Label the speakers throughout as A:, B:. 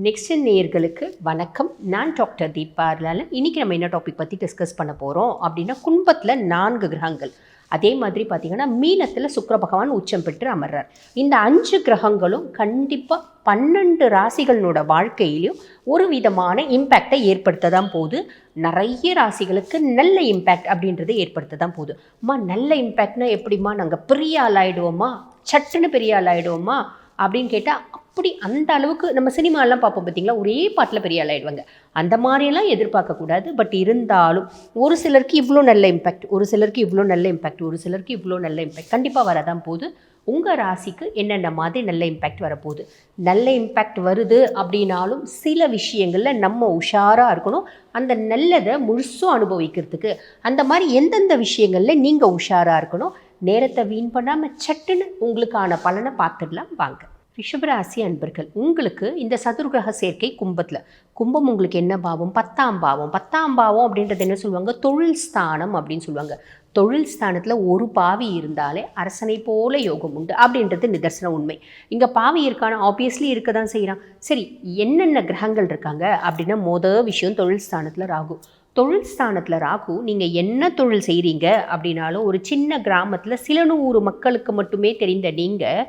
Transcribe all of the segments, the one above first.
A: Next நேயர்களுக்கு வணக்கம். நான் டாக்டர் தீபா அருளாளன். இன்றைக்கி நம்ம என்ன டாபிக் பற்றி டிஸ்கஸ் பண்ண போகிறோம் அப்படின்னா, கும்பத்தில் 4 கிரகங்கள். அதே மாதிரி பார்த்திங்கன்னா மீனத்தில் சுக்கிர பகவான் உச்சம் பெற்று அமர்றார். இந்த 5 கிரகங்களும் கண்டிப்பாக 12 ராசிகளோட வாழ்க்கையிலையும் ஒரு விதமான இம்பேக்டை ஏற்படுத்த தான் போகுது. நிறைய ராசிகளுக்கு நல்ல இம்பேக்ட் அப்படின்றத ஏற்படுத்த தான் போகுது. அம்மா நல்ல இம்பேக்ட்னா எப்படிம்மா, நாங்கள் பெரிய ஆள் ஆகிடுவோமா, சட்டுன்னு பெரிய ஆள் ஆகிடுவோமா அப்படின்னு கேட்டால், அப்படி அந்த அளவுக்கு நம்ம சினிமாலாம் பார்ப்போம் பார்த்தீங்களா, ஒரே பாட்டில் பெரிய ஆள் ஆகிடுவாங்க. அந்த மாதிரியெல்லாம் எதிர்பார்க்கக்கூடாது. பட் இருந்தாலும் ஒரு சிலருக்கு இவ்வளோ நல்ல இம்பேக்ட், ஒரு சிலருக்கு இவ்வளோ நல்ல இம்பேக்ட், ஒரு சிலருக்கு இவ்வளோ நல்ல இம்பேக்ட் கண்டிப்பாக வரதான் போகுது. உங்கள் ராசிக்கு என்னென்ன மாதிரி நல்ல இம்பேக்ட் வரப்போகுது. நல்ல இம்பேக்ட் வருது அப்படின்னாலும் சில விஷயங்களில் நம்ம உஷாராக இருக்கணும். அந்த நல்லதை முழுசும் அனுபவிக்கிறதுக்கு அந்த மாதிரி எந்தெந்த விஷயங்களில் நீங்கள் உஷாராக இருக்கணும். நேரத்தை வீண் பண்ணாமல் சட்டுன்னு உங்களுக்கான பலனை பார்த்துடலாம் வாங்க. ரிஷபராசி அன்பர்கள், உங்களுக்கு இந்த சதுர்கிரக சேர்க்கை கும்பம் உங்களுக்கு என்ன பாவம்? 10ஆம் பாவம். 10ஆம் பாவம் அப்படின்றது என்ன சொல்லுவாங்க? தொழில் ஸ்தானம் அப்படின்னு சொல்லுவாங்க. தொழில் ஸ்தானத்தில் ஒரு பாவி இருந்தாலே அரசனை போல யோகம் உண்டு அப்படின்றது நிதர்சன உண்மை. இங்கே பாவி இருக்கான ஆப்வியஸ்லி இருக்க தான் செய்கிறான். சரி, என்னென்ன கிரகங்கள் இருக்காங்க அப்படின்னா, மொதல் விஷயம் தொழில் ஸ்தானத்தில் ராகு. தொழில் ஸ்தானத்தில் ராகு, நீங்கள் என்ன தொழில் செய்கிறீங்க அப்படின்னாலும் ஒரு சின்ன கிராமத்தில் சில 100 மக்களுக்கு மட்டுமே தெரிந்த நீங்கள்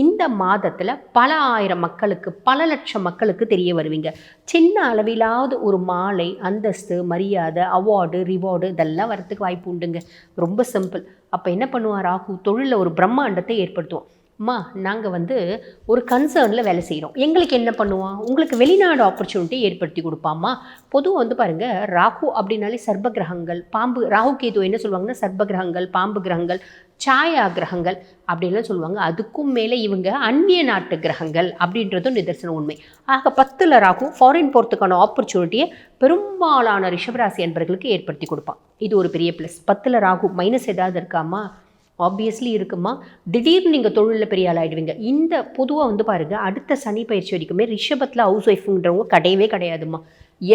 A: இந்த மாதத்தில் பல ஆயிரம் மக்களுக்கு, பல லட்சம் மக்களுக்கு தெரிய வருவீங்க. சின்ன அளவிலாவது ஒரு மாலை, அந்தஸ்து, மரியாதை, அவார்டு, ரிவார்டு இதெல்லாம் வரத்துக்கு வாய்ப்பு உண்டுங்க. ரொம்ப சிம்பிள். அப்போ என்ன பண்ணுவான் ராகு? தொழிலில் ஒரு பிரம்மாண்டத்தை ஏற்படுத்துவோம். அம்மா, நாங்கள் ஒரு கன்சர்னில் வேலை செய்கிறோம், எங்களுக்கு என்ன பண்ணுவான்? உங்களுக்கு வெளிநாடு ஆப்பர்ச்சுனிட்டி ஏற்படுத்தி கொடுப்பாம்மா. பொதுவாக பாருங்கள், ராகு அப்படின்னாலே சர்ப கிரகங்கள், பாம்பு. ராகு கேது என்ன சொல்லுவாங்கன்னா, சர்ப கிரகங்கள், பாம்பு கிரகங்கள், சாயா கிரகங்கள் அப்படின்லாம் சொல்லுவாங்க. அதுக்கும் மேலே இவங்க அந்நிய நாட்டு கிரகங்கள் அப்படின்றதும் நிதர்சன உண்மை. ஆக 10ல் ராகு ஃபாரின் போகிறதுக்கான ஆப்பர்ச்சுனிட்டியை பெரும்பாலான ரிஷபராசி அன்பர்களுக்கு ஏற்படுத்தி கொடுப்பான். இது ஒரு பெரிய ப்ளஸ். 10ல் ராகு மைனஸ் ஏதாவது இருக்காமா? ஆப்வியஸ்லி இருக்குமா. திடீர்னு நீங்கள் தொழிலில் பெரிய ஆள் ஆகிடுவீங்க. இந்த பொதுவாக பாருங்கள், அடுத்த சனி பயிற்சி வரைக்குமே ரிஷபத்தில் ஹவுஸ் ஒய்ஃபுன்றவங்க கிடையவே கிடையாதுமா.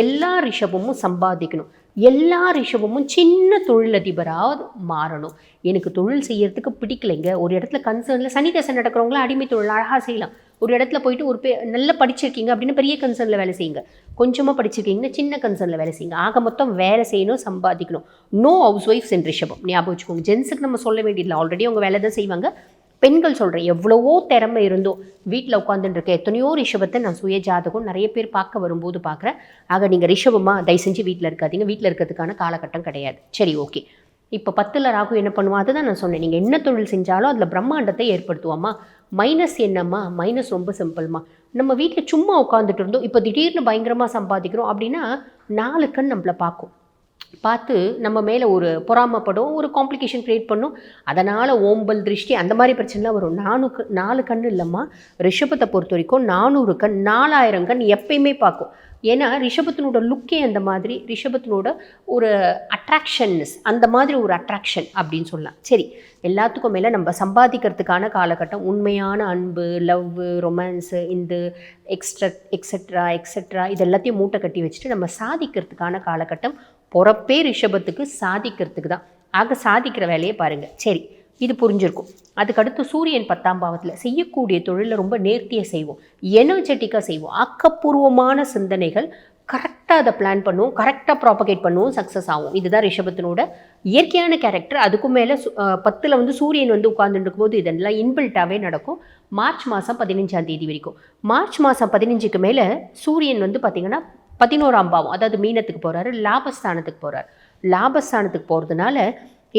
A: எல்லா ரிஷபமும் சம்பாதிக்கணும், எல்லா ரிஷபமும் சின்ன தொழிலதிபராக மாறணும். எனக்கு தொழில் செய்யறதுக்கு பிடிக்கலைங்க. ஒரு இடத்துல கன்சர்னில் சனி தசை நடக்கிறவங்கள அடிமை தொழில் அழகாக செய்யலாம். ஒரு இடத்துல போயிட்டு நல்லா படிச்சிருக்கீங்க அப்படின்னு பெரிய கன்சர்னில் வேலை செய்யுங்க. கொஞ்சமாக படிச்சிருக்கீங்கன்னா சின்ன கன்சர்னில் வேலை செய்யுங்க. ஆக மொத்தம் வேலை செய்யணும், சம்பாதிக்கணும். நோ ஹவுஸ் ஒய்ஃப்ஸ் என் ரிஷபம். ஞாபகம் வச்சுக்கோங்க. ஜென்ஸுக்கு நம்ம சொல்ல வேண்டியதில்லை, ஆல்ரெடி அவங்க வேலை தான் செய்வாங்க. பெண்கள் சொல்கிறேன், எவ்வளவோ திறமை இருந்தோ வீட்டில் உட்காந்துட்டு இருக்க எத்தனையோ ரிஷபத்தை நான் சுய ஜாதகம் நிறைய பேர் பார்க்க வரும்போது பார்க்குறேன். ஆக நீங்கள் ரிஷபமாக தயவு செஞ்சு வீட்டில் இருக்காதீங்க. வீட்டில் இருக்கிறதுக்கான காலகட்டம் கிடையாது. சரி, ஓகே. இப்போ 10ல் ராகு என்ன பண்ணுவான்? அதுதான் நான் சொன்னேன். நீங்கள் என்ன தொழில் செஞ்சாலும் அதில் பிரம்மாண்டத்தை ஏற்படுத்துவாம்மா. மைனஸ் என்னம்மா? மைனஸ் ரொம்ப சிம்பிள்மா. நம்ம வீட்டில் சும்மா உட்காந்துட்டு இருந்தோம், இப்போ திடீர்னு பயங்கரமாக சம்பாதிக்கிறோம் அப்படின்னா 4 கண் நம்மளை பார்த்து நம்ம மேலே ஒரு பொறாமப்படும், ஒரு காம்ப்ளிகேஷன் க்ரியேட் பண்ணும். அதனால் ஓம்பல், திருஷ்டி அந்த மாதிரி பிரச்சனைலாம் வரும். 4 கண் இல்லைம்மா. ரிஷபத்தை பொறுத்த வரைக்கும் 400 கண், 4000 கண் எப்பயுமே பார்க்கும். ஏன்னா ரிஷபத்தினோட லுக்கே அந்த மாதிரி, ரிஷபத்தினோட ஒரு அட்ராக்ஷன்ஸ் அந்த மாதிரி ஒரு அட்ராக்ஷன் அப்படின்னு சொல்லலாம். சரி, எல்லாத்துக்கும் மேலே நம்ம சம்பாதிக்கிறதுக்கான காலகட்டம். உண்மையான அன்பு, லவ், ரொமான்ஸு, இந்த எக்ஸெட்ரா இது எல்லாத்தையும் மூட்டை கட்டி வச்சுட்டு நம்ம சாதிக்கிறதுக்கான காலகட்டம். பொறப்பே ரிஷபத்துக்கு சாதிக்கிறதுக்கு தான். ஆக சாதிக்கிற வேலையை பாருங்கள். சரி, இது புரிஞ்சிருக்கும். அதுக்கடுத்து சூரியன் 10ஆம் பாவத்தில் செய்யக்கூடிய தொழிலில் ரொம்ப நேர்த்தியாக செய்வோம், எனர்ஜெட்டிக்காக செய்வோம். ஆக்கப்பூர்வமான சிந்தனைகள், கரெக்டாக அதை பிளான் பண்ணுவோம், கரெக்டாக ப்ராபகேட் பண்ணுவோம், சக்ஸஸ் ஆகும். இதுதான் ரிஷபத்தினோட இயற்கையான கேரக்டர். அதுக்கும் மேலே 10ல் சூரியன் உட்கார்ந்துட்டு இருக்கும்போது இதெல்லாம் இன்பில்ட்டாகவே நடக்கும். மார்ச் மாதம் 15ஆம் தேதி வரைக்கும். மார்ச் மாதம் 15க்கு மேலே சூரியன் பார்த்திங்கன்னா 11ஆம் பாவம், அதாவது மீனத்துக்கு போகிறாரு, லாபஸ்தானத்துக்கு போகிறார். லாபஸ்தானத்துக்கு போகிறதுனால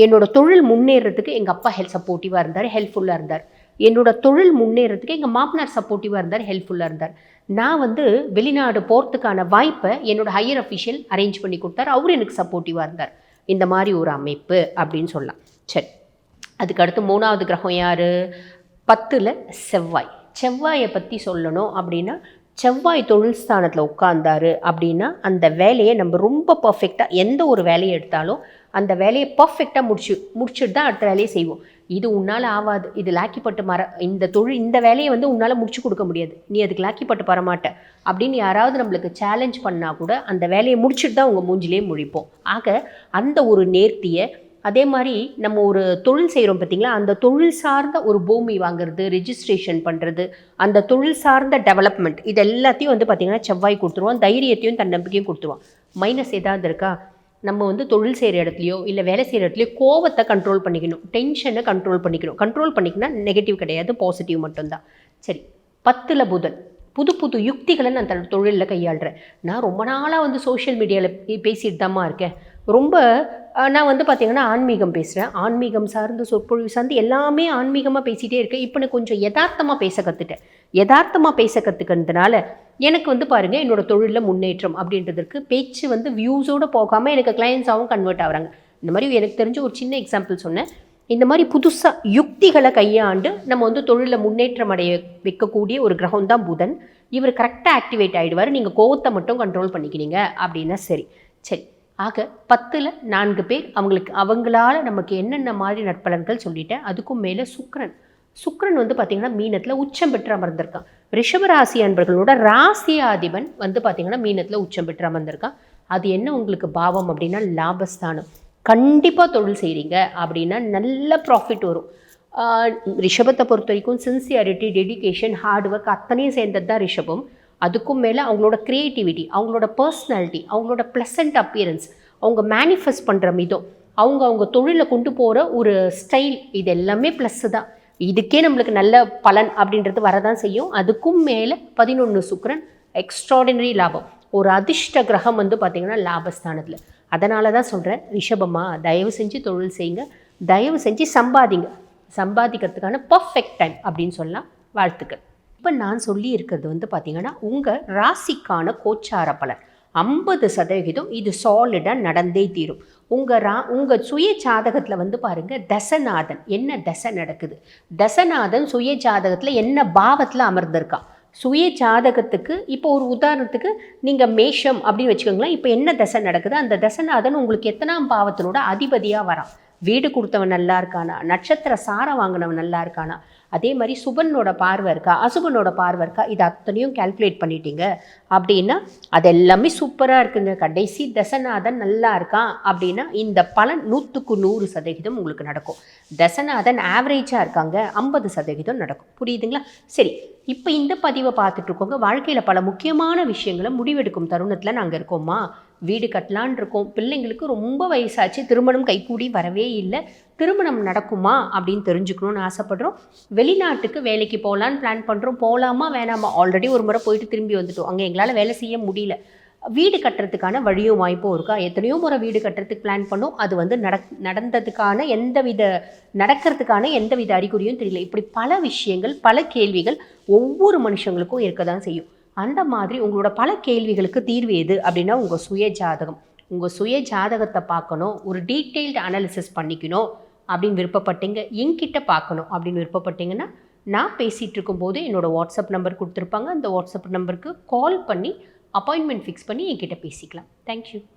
A: என்னோட தொழில் முன்னேறதுக்கு எங்கள் அப்பா சப்போர்ட்டிவாக இருந்தார், ஹெல்ப்ஃபுல்லாக இருந்தார். என்னோட தொழில் முன்னேறதுக்கு எங்கள் மாமனார் சப்போர்ட்டிவாக இருந்தார், ஹெல்ப்ஃபுல்லாக இருந்தார். நான் வெளிநாடு போகிறதுக்கான வாய்ப்பை என்னோட ஹையர் அஃபிஷியல் அரேஞ்ச் பண்ணி கொடுத்தார், அவர் எனக்கு சப்போர்ட்டிவாக இருந்தார். இந்த மாதிரி ஒரு அமைப்பு அப்படின்னு சொல்லலாம். சரி, அதுக்கடுத்து 3வது கிரகம் யார்? 10ல் செவ்வாய். செவ்வாயை பற்றி சொல்லணும் அப்படின்னா, செவ்வாய் தொழில் ஸ்தானத்தில் உட்கார்ந்தாரு அப்படின்னா அந்த வேலையை நம்ம ரொம்ப பர்ஃபெக்டாக, எந்த ஒரு வேலையை எடுத்தாலும் அந்த வேலையை பர்ஃபெக்டாக முடிச்சுட்டு தான் அடுத்த வேலையை செய்வோம். இது உன்னால் ஆகாது, இது லாக்கிப்பட்டு இந்த வேலையை உன்னால் முடிச்சு கொடுக்க முடியாது, நீ அதுக்கு லாக்கிப்பட்டு வரமாட்ட அப்படின்னு யாராவது நம்மளுக்கு சேலஞ்ச் பண்ணால் கூட அந்த வேலையை முடிச்சுட்டு தான் உங்கள் மூஞ்சிலே முழிப்போம். ஆக அந்த ஒரு நேர்த்தியை அதே மாதிரி நம்ம ஒரு தொழில் செய்கிறோம் பார்த்தீங்களா, அந்த தொழில் சார்ந்த ஒரு பூமி வாங்குறது, ரெஜிஸ்ட்ரேஷன் பண்ணுறது, அந்த தொழில் சார்ந்த டெவலப்மெண்ட் இது எல்லாத்தையும் வந்து பார்த்திங்கன்னா செவ்வாய் கொடுத்துருவான். தைரியத்தையும் தன்னம்பிக்கையும் கொடுத்துருவான். மைனஸ் ஏதாவது இருக்கா? நம்ம வந்து தொழில் செய்கிற இடத்துலையோ இல்லை வேலை செய்கிற இடத்துலையோ கோவத்தை கண்ட்ரோல் பண்ணிக்கணும், டென்ஷனை கண்ட்ரோல் பண்ணிக்கணும். கண்ட்ரோல் பண்ணிக்கினா நெகட்டிவ் கிடையாது, பாசிட்டிவ் மட்டும்தான். சரி, 10ல் புதன். புது புது யுக்திகளை நான் தொழிலில் கையாளுறேன். நான் ரொம்ப நாளாக வந்து சோஷியல் மீடியாவில் பேசிட்டு தாம்மா இருக்கேன். ரொம்ப நான் வந்து பார்த்திங்கன்னா ஆன்மீகம் பேசுகிறேன். ஆன்மீகம் சார்ந்து சொற்பொழிவு சார்ந்து எல்லாமே ஆன்மீகமாக பேசிகிட்டே இருக்கேன். இப்போ நான் கொஞ்சம் யதார்த்தமாக பேச கற்றுட்டேன். யதார்த்தமாக பேச கற்றுக்கிறதுனால எனக்கு வந்து பாருங்கள், என்னோடய தொழிலில் முன்னேற்றம் அப்படின்றதுக்கு பேச்சு வந்து வியூஸோடு போகாமல் எனக்கு கிளையன்ஸாகவும் கன்வெர்ட் ஆகிறாங்க. இந்த மாதிரி எனக்கு தெரிஞ்ச ஒரு சின்ன எக்ஸாம்பிள் சொன்னேன். இந்த மாதிரி புதுசாக யுக்திகளை கையாண்டு நம்ம வந்து தொழிலில் முன்னேற்றம் அடைய வைக்கக்கூடிய ஒரு கிரகம் தான் புதன். இவர் கரெக்டாக ஆக்டிவேட் ஆகிடுவார். நீங்கள் கோவத்தை மட்டும் கண்ட்ரோல் பண்ணிக்கிறீங்க அப்படின்னா சரி. ஆக 10ல் 4 பேர் அவங்களால நமக்கு என்னென்ன மாதிரி நற்பலன்கள் சொல்லிட்டேன். அதுக்கும் மேலே சுக்கிரன் வந்து பார்த்திங்கன்னா மீனத்தில் உச்சம் பெற்று அமர்ந்திருக்கான். ரிஷபராசி அன்பர்களோட ராசியாதிபன் வந்து பார்த்திங்கன்னா மீனத்தில் உச்சம் பெற்று அமர்ந்திருக்கான். அது என்ன உங்களுக்கு பாவம் அப்படின்னா லாபஸ்தானம். கண்டிப்பாக தொழில் செய்கிறீங்க அப்படின்னா நல்ல ப்ராஃபிட் வரும். ரிஷபத்தை பொறுத்த வரைக்கும் சின்சியாரிட்டி, டெடிகேஷன், ஹார்ட் ஒர்க் அத்தனையும் சேர்ந்தது தான் ரிஷபம். அதுக்கும் மேலே அவங்களோட க்ரியேட்டிவிட்டி, அவங்களோட பர்சனாலிட்டி, அவங்களோட ப்ளசண்ட் அப்பியரன்ஸ், அவங்க மேனிஃபெஸ்ட் பண்ணுற விதம், அவங்க தொழிலை கொண்டு போகிற ஒரு ஸ்டைல், இது எல்லாமே ப்ளஸ்ஸு தான். இதுக்கே நம்மளுக்கு நல்ல பலன் அப்படின்றது வரதான் செய்யும். அதுக்கும் மேலே 11 சுக்கிரன் எக்ஸ்ட்ராடினரி லாபம். ஒரு அதிர்ஷ்ட கிரகம் வந்து பார்த்திங்கன்னா லாபஸ்தானத்தில். அதனால தான் சொல்கிறேன், ரிஷபமா தயவு செஞ்சு தொழில் செய்யுங்க, தயவு செஞ்சு சம்பாதிக்கிறதுக்கான பர்ஃபெக்ட் டைம் அப்படின்னு சொல்லலாம். வாழ்த்துக்கள். இப்போ நான் சொல்லி இருக்கிறது வந்து பார்த்திங்கன்னா உங்கள் ராசிக்கான கோச்சார பலன் 50% இது சாலிடாக நடந்தே தீரும். உங்கள் சுய ஜாதகத்தில் வந்து பாருங்கள், தசநாதன் என்ன தசை நடக்குது, தசநாதன் சுய ஜாதகத்தில் என்ன பாவத்தில் அமர்ந்திருக்கான். சுய ஜாதகத்துக்கு இப்போ ஒரு உதாரணத்துக்கு நீங்கள் மேஷம் அப்படின்னு வச்சுக்கோங்களேன். இப்போ என்ன தசை நடக்குது, அந்த தசநாதன் உங்களுக்கு எத்தனாம் பாவத்தினோட அதிபதியாக வரான். வீடு கொடுத்தவன் நல்லா இருக்கானா, நட்சத்திர சாரம் வாங்கினவன் நல்லா இருக்கானா, அதே மாதிரி சுபனோட பார்வை இருக்கா, அசுபனோட பார்வை இருக்கா, இது அத்தனையும் கால்குலேட் பண்ணிட்டீங்க அப்படின்னா அது எல்லாமே சூப்பராக இருக்குங்க. கடைசி தசநாதன் நல்லா இருக்கான் அப்படின்னா இந்த பலன் 100% உங்களுக்கு நடக்கும். தசநாதன் ஆவரேஜாக இருக்காங்க, 50% நடக்கும். புரியுதுங்களா? சரி, இப்போ இந்த பதிவை பார்த்துட்ருக்கோங்க. வாழ்க்கையில் பல முக்கியமான விஷயங்களை முடிவெடுக்கும் தருணத்தில் நாங்கள் இருக்கோம்மா. வீடு கட்டலான் இருக்கோம், பிள்ளைங்களுக்கு ரொம்ப வயசாச்சு, திருமணம் கைகூடி வரவே இல்லை. திருமணம் நடக்குமா அப்படின்னு தெரிஞ்சுக்கணும்னு ஆசைப்படுறோம். வெளிநாட்டுக்கு வேலைக்கு போகலான்னு பிளான் பண்ணுறோம். போகலாமா வேணாமா? ஆல்ரெடி ஒரு முறை போயிட்டு திரும்பி வந்துட்டோம். அங்கே எங்களால் வேலை செய்ய முடியல. வீடு கட்டுறதுக்கான வழியும் வாய்ப்பும் இருக்கா? எத்தனையோ முறை வீடு கட்டுறதுக்கு பிளான் பண்ணோம். அது வந்து நடக்கிறதுக்கான எந்தவித அறிகுறியும் தெரியல. இப்படி பல விஷயங்கள், பல கேள்விகள் ஒவ்வொரு மனுஷங்களுக்கும் இருக்க தான் செய்யும். அந்த மாதிரி உங்களோட பல கேள்விகளுக்கு தீர்வு எது அப்படின்னா உங்கள் சுய ஜாதகம். உங்கள் சுய ஜாதகத்தை பார்க்கணும், ஒரு டீட்டெயில்டு அனாலிசிஸ் பண்ணிக்கணும் அப்படின்னு விருப்பப்பட்டீங்க, என்கிட்ட பார்க்கணும் அப்படின்னு விருப்பப்பட்டீங்கன்னா நான் பேசிகிட்டு இருக்கும்போது என்னோடய வாட்ஸ்அப் நம்பர் கொடுத்துருப்பாங்க. அந்த வாட்ஸ்அப் நம்பருக்கு கால் பண்ணி அப்பாயின்மெண்ட் ஃபிக்ஸ் பண்ணி என்கிட்ட பேசிக்கலாம். தேங்க்யூ.